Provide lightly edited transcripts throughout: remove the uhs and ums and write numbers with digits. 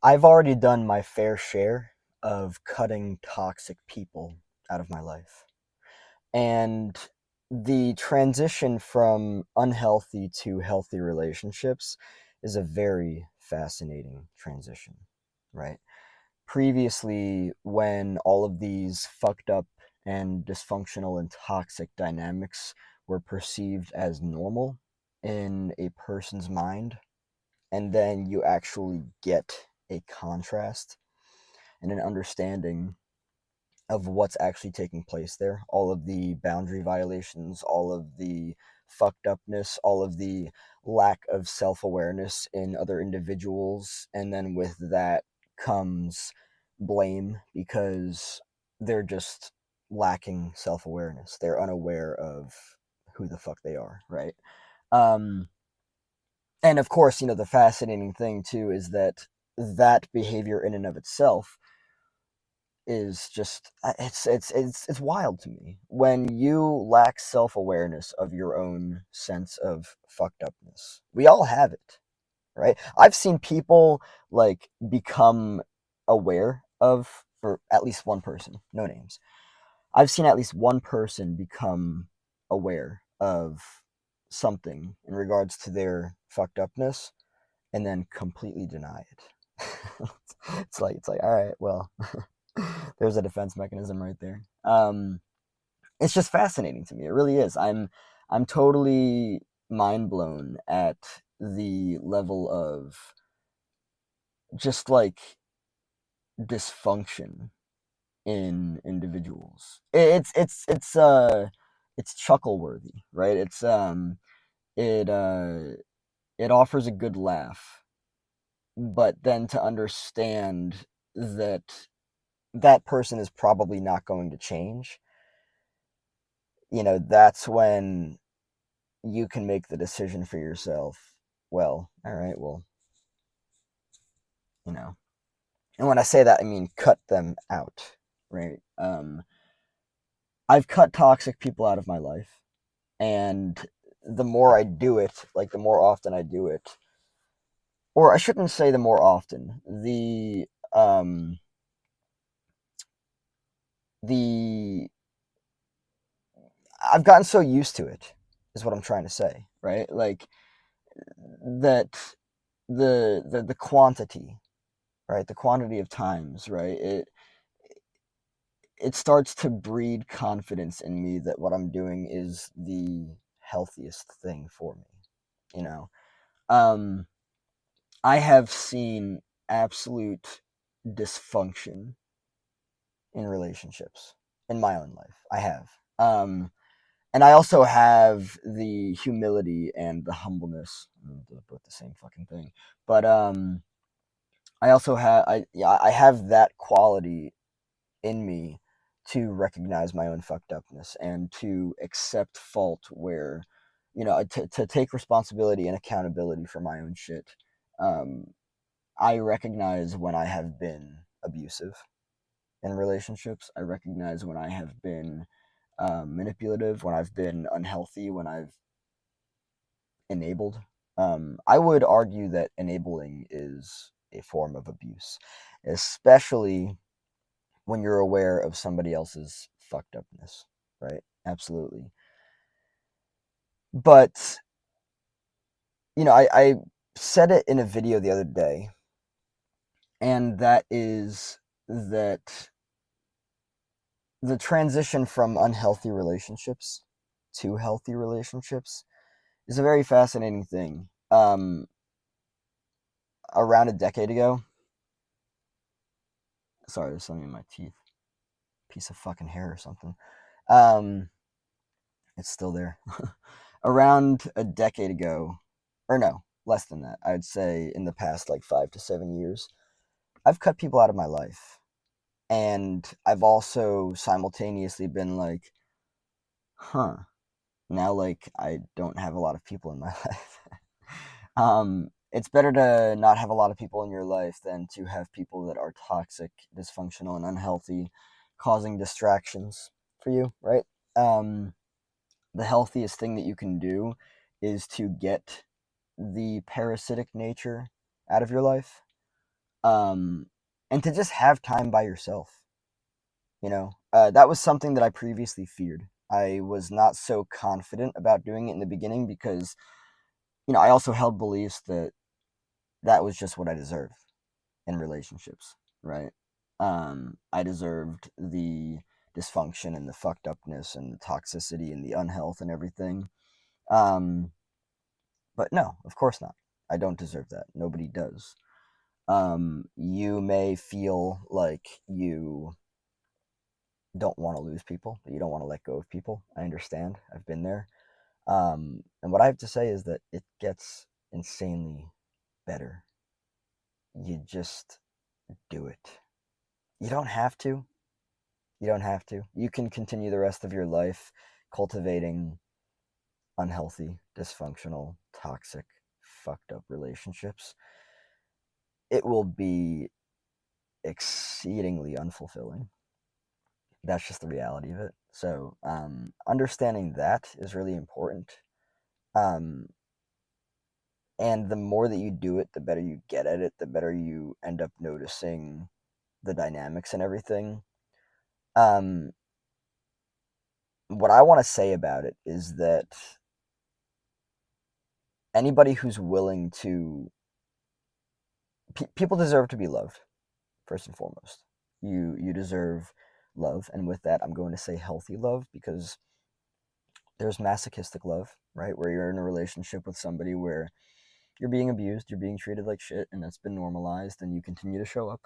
I've already done my fair share of cutting toxic people out of my life. And the transition from unhealthy to healthy relationships is a very fascinating transition, right? Previously, when all of these fucked up and dysfunctional and toxic dynamics were perceived as normal in a person's mind, and then you actually get a contrast and an understanding of what's actually taking place there. All of the boundary violations, all of the fucked upness, all of the lack of self awareness in other individuals. And then with that comes blame because they're just lacking self awareness. They're unaware of who the fuck they are, right? Um, and of course, the fascinating thing too is that that behavior in and of itself is just it's wild to me when you lack self-awareness of your own sense of fucked upness. We all have it, right? I've seen people like become aware of, for at least one person, no names. I've seen at least one person become aware of something in regards to their fucked upness and then completely deny it. It's like all right, well, there's a defense mechanism right there. It's just fascinating to me. It really is. I'm totally mind blown at the level of just like dysfunction in individuals. It's chuckle worthy, right? It it offers a good laugh, but then to understand that that person is probably not going to change, that's when you can make the decision for yourself. Well, all right, well, you know. And when I say that, I mean cut them out, right? I've cut toxic people out of my life, and the more I do it, like the more often I do it, or I shouldn't say the more often, the I've gotten so used to it, is what I'm trying to say, right? Like that the quantity, right? The quantity of times, right? It starts to breed confidence in me that what I'm doing is the healthiest thing for me, you know. Um I have seen absolute dysfunction in relationships in my own life. I have. And I also have the humility and the humbleness. They're both the same fucking thing. But I also have I have that quality in me to recognize my own fucked upness and to accept fault where, to take responsibility and accountability for my own shit. Um, I recognize when I have been abusive in relationships. I recognize when I have been manipulative, when I've been unhealthy, when I've enabled. I would argue that enabling is a form of abuse, especially when you're aware of somebody else's fucked upness, right? Absolutely. But, I said it in a video the other day, and that is that the transition from unhealthy relationships to healthy relationships is a very fascinating thing. Around a decade ago, sorry, there's something in my teeth, piece of fucking hair or something. Um, it's still there. Around a decade ago, or no, less than that, I'd say in the past like 5 to 7 years, I've cut people out of my life. And I've also simultaneously been like, huh, now like I don't have a lot of people in my life. It's better to not have a lot of people in your life than to have people that are toxic, dysfunctional, and unhealthy, causing distractions for you, right? Um, the healthiest thing that you can do is to get the parasitic nature out of your life. um, and to just have time by yourself. That was something that I previously feared. I was not so confident about doing it in the beginning because I also held beliefs that that was just what I deserved in relationships, right? I deserved the dysfunction and the fucked upness and the toxicity and the unhealth and everything. Um, but no, of course not. I don't deserve that. Nobody does. You may feel like you don't want to lose people, that you don't want to let go of people. I understand. I've been there. And what I have to say is that it gets insanely better. You just do it. You don't have to. You don't have to. You can continue the rest of your life cultivating unhealthy, dysfunctional, toxic, fucked up relationships. It will be exceedingly unfulfilling. That's just the reality of it. So, understanding that is really important. Um, and the more that you do it, the better you get at it, the better you end up noticing the dynamics and everything. Um, what I want to say about it is that anybody who's willing to people deserve to be loved first and foremost. You deserve love, and with that I'm going to say healthy love, because there's masochistic love, right, where you're in a relationship with somebody where you're being abused, you're being treated like shit, and that's been normalized, and you continue to show up.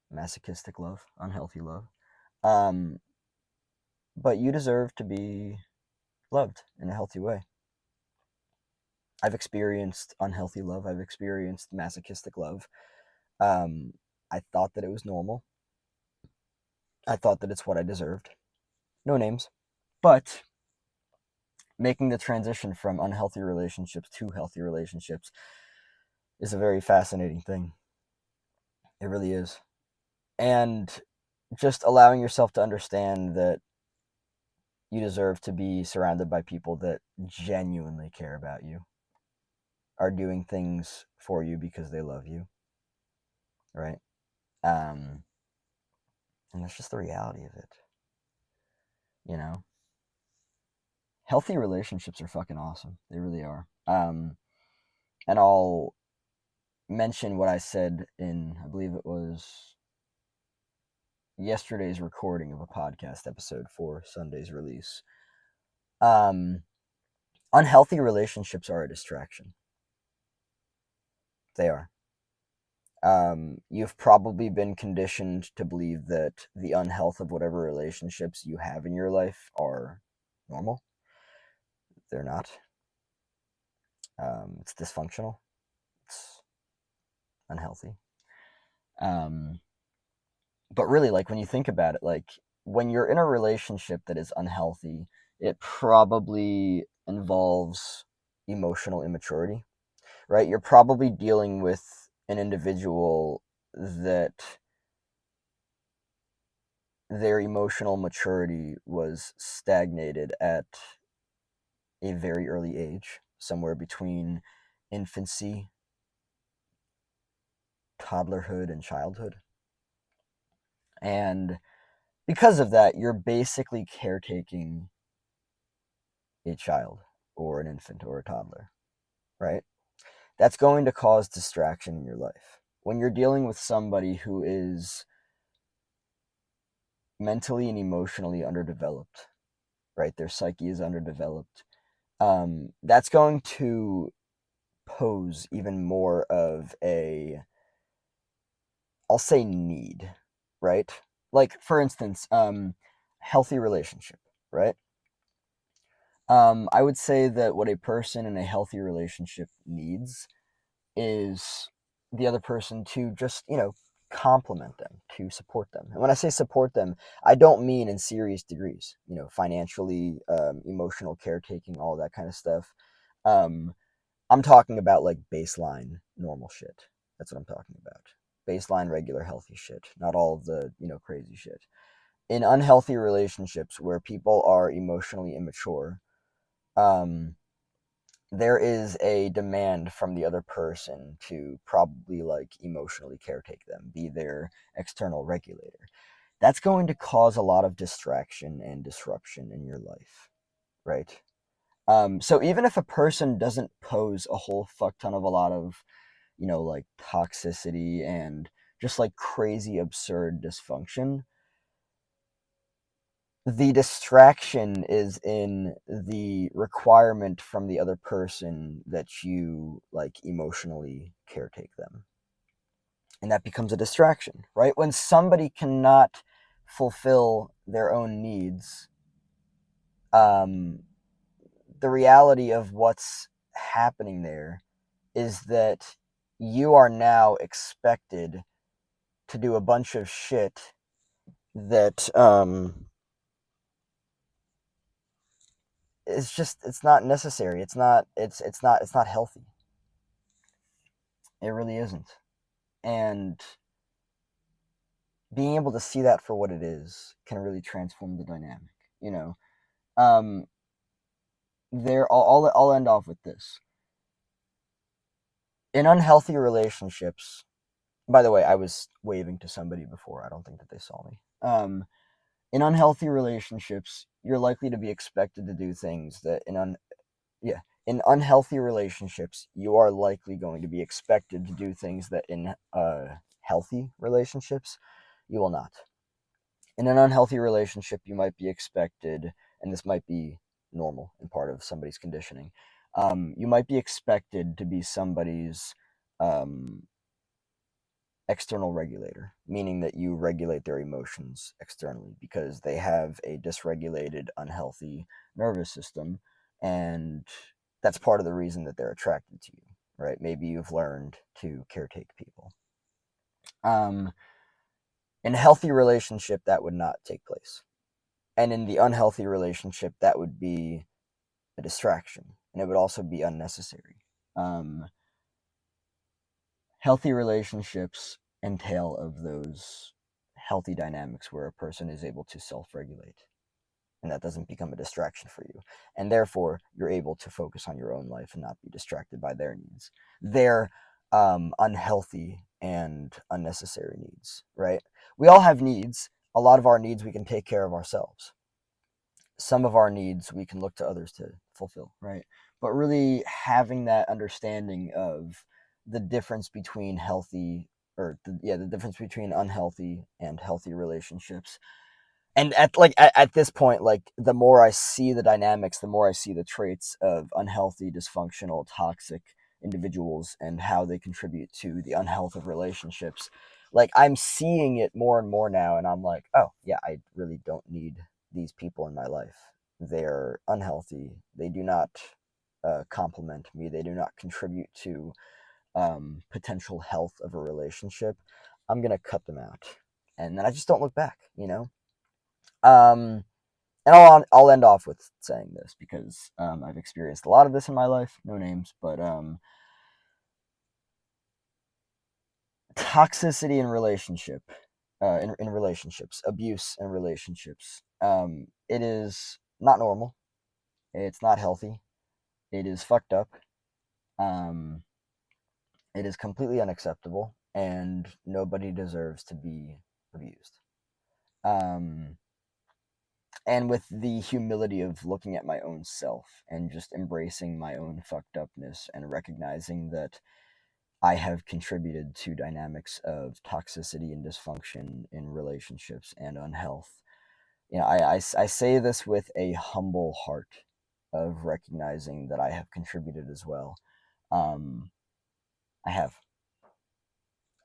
Masochistic love, unhealthy love. um but you deserve to be loved in a healthy way. I've experienced unhealthy love, I've experienced masochistic love. I thought that it was normal. I thought that it's what I deserved. No names. But making the transition from unhealthy relationships to healthy relationships is a very fascinating thing. It really is. And just allowing yourself to understand that you deserve to be surrounded by people that genuinely care about you, are doing things for you because they love you, right? Um, and that's just the reality of it. You know, healthy relationships are fucking awesome. They really are. And I'll mention what I said in, I believe it was yesterday's recording of a podcast episode for Sunday's release. Um, Unhealthy relationships are a distraction. They are. You've probably been conditioned to believe that the unhealth of whatever relationships you have in your life are normal. They're not. It's dysfunctional. It's unhealthy. Um, but really, like, when you think about it, like, when you're in a relationship that is unhealthy, it probably involves emotional immaturity, right? You're probably dealing with an individual that their emotional maturity was stagnated at a very early age, somewhere between infancy, toddlerhood, and childhood. And because of that, you're basically caretaking a child or an infant or a toddler, right? That's going to cause distraction in your life. When you're dealing with somebody who is mentally and emotionally underdeveloped, right? Their psyche is underdeveloped. That's going to pose even more of a, I'll say, need, right? Like, for instance, healthy relationship, right? I would say that what a person in a healthy relationship needs is the other person to just, compliment them, to support them. And when I say support them, I don't mean in serious degrees, financially, emotional caretaking, all that kind of stuff. Um, I'm talking about like baseline normal shit. That's what I'm talking about. Baseline regular healthy shit, not all of the, crazy shit. In unhealthy relationships where people are emotionally immature, um, there is a demand from the other person to probably like emotionally caretake them, be their external regulator. That's going to cause a lot of distraction and disruption in your life, right? So even if a person doesn't pose a whole fuck ton of a lot of, like toxicity and just like crazy absurd dysfunction, the distraction is in the requirement from the other person that you like emotionally caretake them. And that becomes a distraction, right? When somebody cannot fulfill their own needs, um, the reality of what's happening there is that you are now expected to do a bunch of shit that it's not necessary. It's not healthy. It really isn't. And being able to see that for what it is can really transform the dynamic. You know, um, I'll end off with this. In unhealthy relationships, by the way, I was waving to somebody before. I don't think that they saw me. In unhealthy relationships, you're likely to be expected to do things that yeah, in unhealthy relationships, you are likely going to be expected to do things that in healthy relationships, you will not. In an unhealthy relationship, you might be expected, and this might be normal and part of somebody's conditioning. You might be expected to be somebody's um, external regulator, meaning that you regulate their emotions externally because they have a dysregulated, unhealthy nervous system. And that's part of the reason that they're attracted to you, right? Maybe you've learned to caretake people. Um, in a healthy relationship, that would not take place. And in the unhealthy relationship, that would be a distraction and it would also be unnecessary. Um, Healthy relationships entail of those healthy dynamics where a person is able to self-regulate and that doesn't become a distraction for you, and therefore you're able to focus on your own life and not be distracted by their needs, their unhealthy and unnecessary needs, right? We all have needs. A lot of our needs we can take care of ourselves. Some of our needs we can look to others to fulfill, right? But really having that understanding of the difference between healthy the difference between unhealthy and healthy relationships. And at this point, like the more I see the dynamics, the more I see the traits of unhealthy, dysfunctional, toxic individuals and how they contribute to the unhealth of relationships. Like I'm seeing it more and more now, and I'm like, oh yeah, I really don't need these people in my life. They're unhealthy. They do not complement me. They do not contribute to potential health of a relationship. I'm gonna cut them out, and then I just don't look back. Um, and I'll end off with saying this because I've experienced a lot of this in my life. No names, but toxicity in in relationships, abuse in relationships. It is not normal. It's not healthy. It is fucked up. Um, it is completely unacceptable, and nobody deserves to be abused. Um, and with the humility of looking at my own self and just embracing my own fucked upness and recognizing that I have contributed to dynamics of toxicity and dysfunction in relationships and unhealth. I say this with a humble heart of recognizing that I have contributed as well. Um, I have.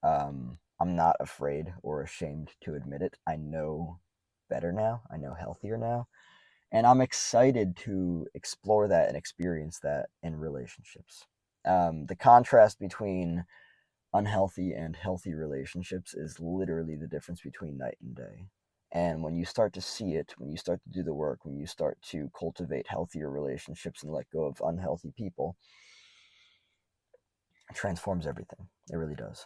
I'm not afraid or ashamed to admit it. I know better now. I know healthier now. And I'm excited to explore that and experience that in relationships. The contrast between unhealthy and healthy relationships is literally the difference between night and day. And when you start to see it, when you start to do the work, when you start to cultivate healthier relationships and let go of unhealthy people, it transforms everything. It really does.